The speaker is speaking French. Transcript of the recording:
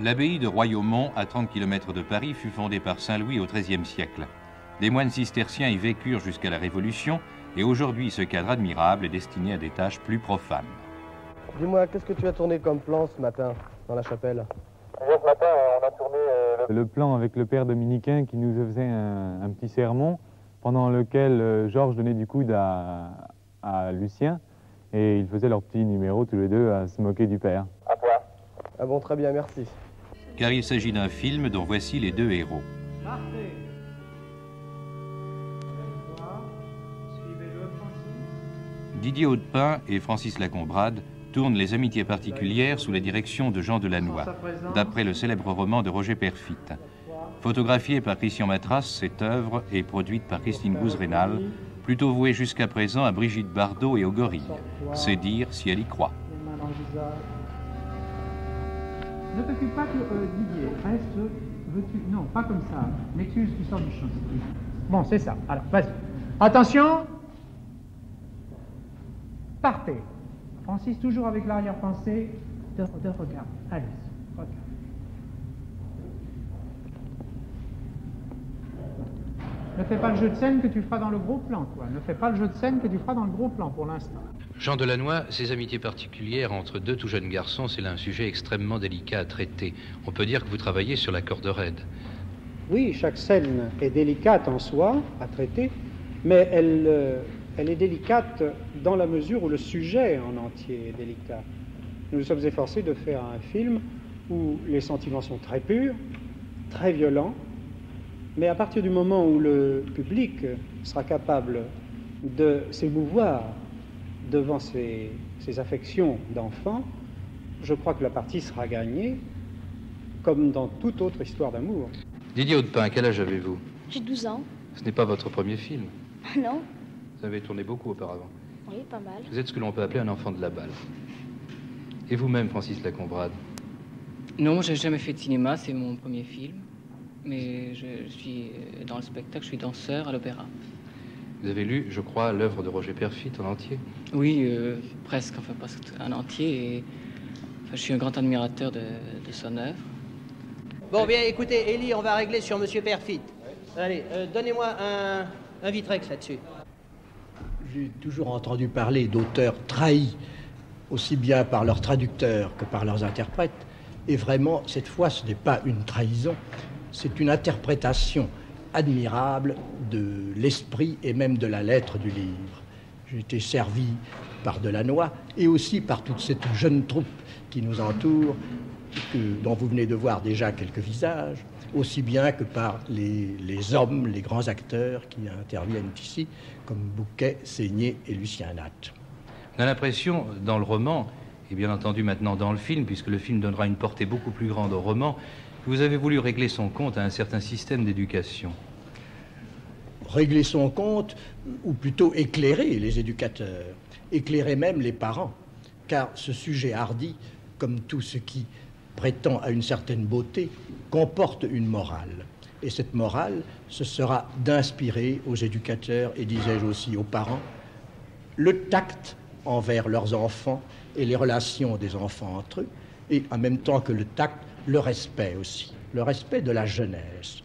L'abbaye de Royaumont, à 30 km de Paris, fut fondée par Saint Louis au XIIIe siècle. Des moines cisterciens y vécurent jusqu'à la Révolution, et aujourd'hui ce cadre admirable est destiné à des tâches plus profanes. Dis-moi, qu'est-ce que tu as tourné comme plan ce matin dans la chapelle? Ce matin, on a tourné le plan avec le père dominicain qui nous faisait un petit sermon, pendant lequel Georges donnait du coude à Lucien, et ils faisaient leur petit numéro tous les deux à se moquer du père. À toi. Ah bon, très bien, merci. Car il s'agit d'un film dont voici les deux héros. Parfait. Suivez-le, Francis. Didier Haudepin et Francis Lacombrade tournent Les Amitiés particulières sous la direction de Jean Delannoy, d'après le célèbre roman de Roger Perfit. Photographiée par Christian Matras, cette œuvre est produite par Christine Gouze-Rénal, plutôt vouée jusqu'à présent à Brigitte Bardot et aux gorilles. C'est dire si elle y croit. Les mains dans le visage. Ne t'occupe pas, Didier. Reste, veux-tu... Non, pas comme ça. M'excuse, tu sors du champ. Bon, c'est ça. Alors, vas-y. Attention. Partez. Francis, toujours avec l'arrière-pensée de regard. Allez, regarde. Ne fais pas le jeu de scène que tu feras dans le gros plan, toi. Ne fais pas le jeu de scène que tu feras dans le gros plan, pour l'instant. Jean Delannoy, ses amitiés particulières entre deux tout jeunes garçons, c'est là un sujet extrêmement délicat à traiter. On peut dire que vous travaillez sur la corde raide. Oui, chaque scène est délicate en soi à traiter, mais elle est délicate dans la mesure où le sujet en entier est délicat. Nous nous sommes efforcés de faire un film où les sentiments sont très purs, très violents, mais à partir du moment où le public sera capable de s'émouvoir devant ces affections d'enfant, je crois que la partie sera gagnée, comme dans toute autre histoire d'amour. Didier Haudepin, quel âge avez-vous? J'ai 12 ans. Ce n'est pas votre premier film. Non? Vous avez tourné beaucoup auparavant. Oui, pas mal. Vous êtes ce que l'on peut appeler un enfant de la balle. Et vous-même, Francis Lacombrade? Non, j'ai jamais fait de cinéma, c'est mon premier film. Mais je suis dans le spectacle, je suis danseur à l'opéra. Vous avez lu, je crois, l'œuvre de Roger Perfit en entier? Oui, presque, enfin pas en entier. Et, enfin, je suis un grand admirateur de son œuvre. Bon, bien, écoutez, Élie, on va régler sur Monsieur Perfit. Allez, donnez-moi un Vitrex là-dessus. J'ai toujours entendu parler d'auteurs trahis, aussi bien par leurs traducteurs que par leurs interprètes. Et vraiment, cette fois, ce n'est pas une trahison, c'est une interprétation admirable de l'esprit et même de la lettre du livre. J'ai été servi par Delannoy et aussi par toute cette jeune troupe qui nous entoure, dont vous venez de voir déjà quelques visages, aussi bien que par les hommes, les grands acteurs qui interviennent ici, comme Bouquet, Seigné et Lucien Nat. On a l'impression, dans le roman, et bien entendu maintenant dans le film, puisque le film donnera une portée beaucoup plus grande au roman, que vous avez voulu régler son compte à un certain système d'éducation. Régler son compte, ou plutôt éclairer les éducateurs, éclairer même les parents, car ce sujet hardi, comme tout ce qui prétend à une certaine beauté, comporte une morale. Et cette morale, ce sera d'inspirer aux éducateurs, et disais-je aussi aux parents, le tact envers leurs enfants et les relations des enfants entre eux, et en même temps que le tact, le respect aussi, le respect de la jeunesse,